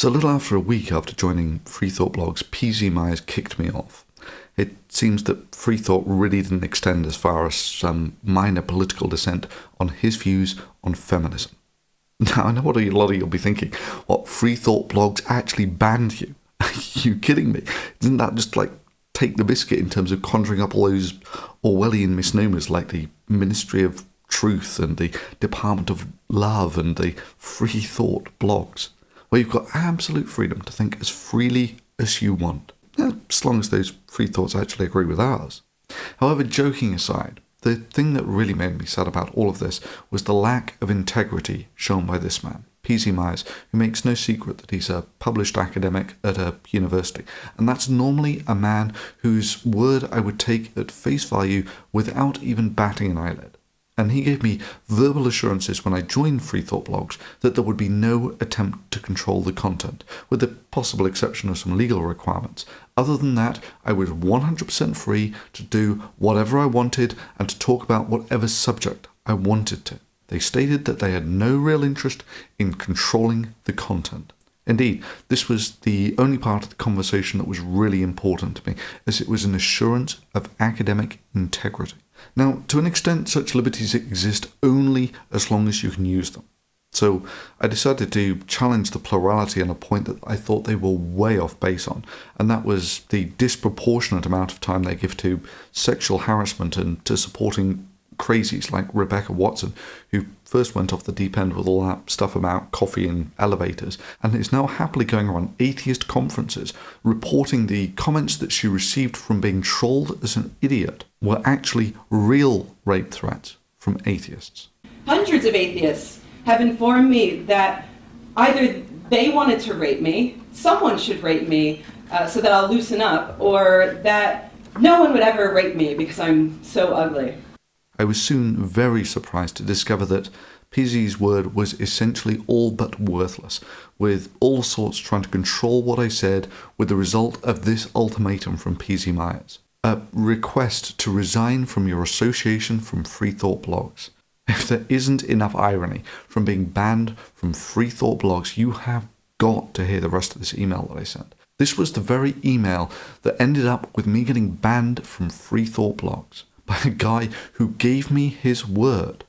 So a little after a week after joining freethoughtblogs, PZ Myers kicked me off. It seems that freethought really didn't extend as far as some minor political dissent on his views on feminism. Now, I know what a lot of you will be thinking. What, freethoughtblogs actually banned you? Are you kidding me? Isn't that just like take the biscuit in terms of conjuring up all those Orwellian misnomers like the Ministry of Truth and the Department of Love and the Free Thought blogs, where you've got absolute freedom to think as freely as you want, as long as those free thoughts actually agree with ours. However, joking aside, the thing that really made me sad about all of this was the lack of integrity shown by this man, PZ Myers, who makes no secret that he's a published academic at a university, and that's normally a man whose word I would take at face value without even batting an eyelid. And he gave me verbal assurances when I joined Freethought Blogs that there would be no attempt to control the content, with the possible exception of some legal requirements. Other than that, I was 100% free to do whatever I wanted and to talk about whatever subject I wanted to. They stated that they had no real interest in controlling the content. Indeed, this was the only part of the conversation that was really important to me, as it was an assurance of academic integrity. Now, to an extent, such liberties exist only as long as you can use them. So I decided to challenge the plurality on a point that I thought they were way off base on, and that was the disproportionate amount of time they give to sexual harassment and to supporting crazies like Rebecca Watson, who first went off the deep end with all that stuff about coffee in elevators, and is now happily going around atheist conferences reporting the comments that she received from being trolled as an idiot were actually real rape threats from atheists. Hundreds of atheists have informed me that either they wanted to rape me, someone should rape me so that I'll loosen up, or that no one would ever rape me because I'm so ugly. I was soon very surprised to discover that PZ's word was essentially all but worthless, with all sorts trying to control what I said, with the result of this ultimatum from PZ Myers. A request to resign from your association from Freethought Blogs. If there isn't enough irony from being banned from Freethought Blogs, you have got to hear the rest of this email that I sent. This was the very email that ended up with me getting banned from Freethought Blogs by a guy who gave me his word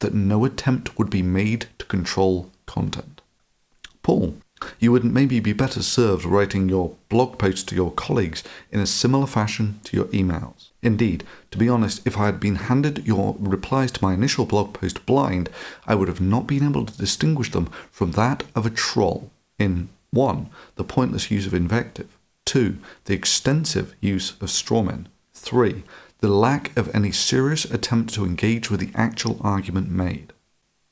that no attempt would be made to control content. Paul, you would maybe be better served writing your blog posts to your colleagues in a similar fashion to your emails. Indeed, to be honest, if I had been handed your replies to my initial blog post blind, I would have not been able to distinguish them from that of a troll in 1. The pointless use of invective, 2. The extensive use of strawmen, 3. The lack of any serious attempt to engage with the actual argument made.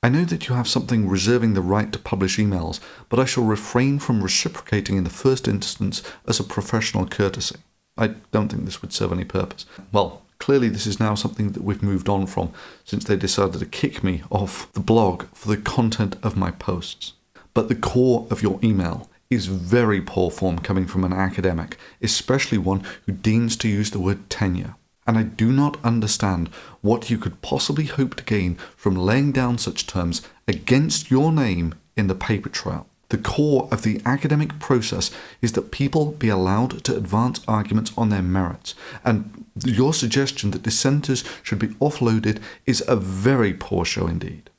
I know that you have something reserving the right to publish emails, but I shall refrain from reciprocating in the first instance as a professional courtesy. I don't think this would serve any purpose. Well, clearly this is now something that we've moved on from, since they decided to kick me off the blog for the content of my posts. But the core of your email is very poor form coming from an academic, especially one who deigns to use the word tenure. And I do not understand what you could possibly hope to gain from laying down such terms against your name in the paper trail. The core of the academic process is that people be allowed to advance arguments on their merits, and your suggestion that dissenters should be offloaded is a very poor show indeed.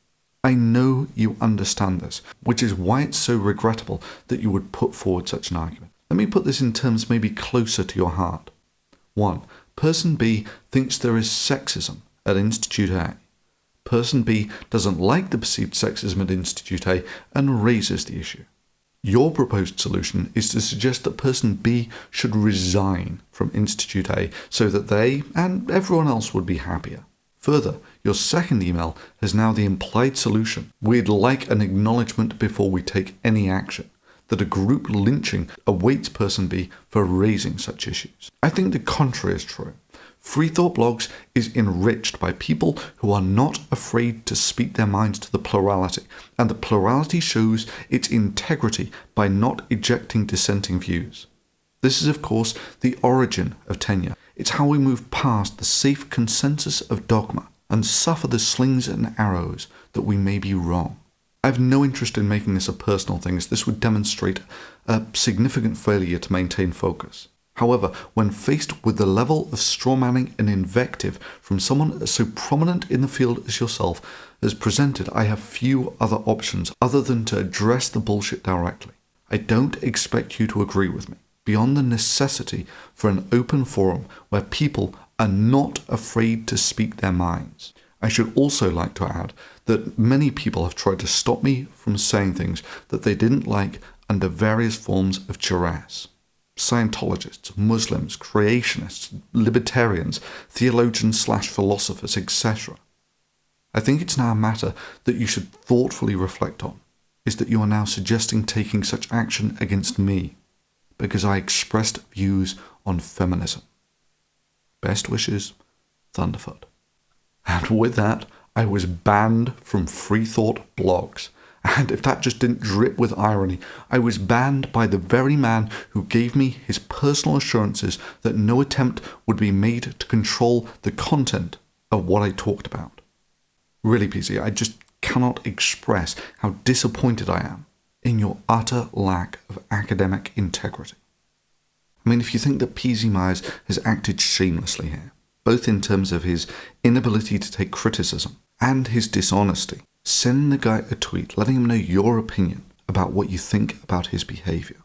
I know you understand this, which is why it's so regrettable that you would put forward such an argument. Let me put this in terms maybe closer to your heart. 1. Person B thinks there is sexism at Institute A. Person B doesn't like the perceived sexism at Institute A and raises the issue. Your proposed solution is to suggest that person B should resign from Institute A so that they and everyone else would be happier. Further, your second email has now the implied solution. We'd like an acknowledgement before we take any action that a group lynching awaits person B for raising such issues. I think the contrary is true. Freethought Blogs is enriched by people who are not afraid to speak their minds to the plurality, and the plurality shows its integrity by not ejecting dissenting views. This is, of course, the origin of tenure. It's how we move past the safe consensus of dogma and suffer the slings and arrows that we may be wrong. I have no interest in making this a personal thing, as this would demonstrate a significant failure to maintain focus. However, when faced with the level of strawmanning and invective from someone as so prominent in the field as yourself as presented, I have few other options other than to address the bullshit directly. I don't expect you to agree with me, beyond the necessity for an open forum where people are not afraid to speak their minds. I should also like to add that many people have tried to stop me from saying things that they didn't like under various forms of duress. Scientologists, Muslims, creationists, libertarians, theologians/philosophers, etc. I think it's now a matter that you should thoughtfully reflect on, is that you are now suggesting taking such action against me because I expressed views on feminism. Best wishes, Thunderfoot. And with that, I was banned from freethoughtblogs. And if that just didn't drip with irony, I was banned by the very man who gave me his personal assurances that no attempt would be made to control the content of what I talked about. Really, PZ, I just cannot express how disappointed I am in your utter lack of academic integrity. I mean, if you think that PZ Myers has acted shamelessly here, both in terms of his inability to take criticism and his dishonesty, send the guy a tweet letting him know your opinion about what you think about his behaviour.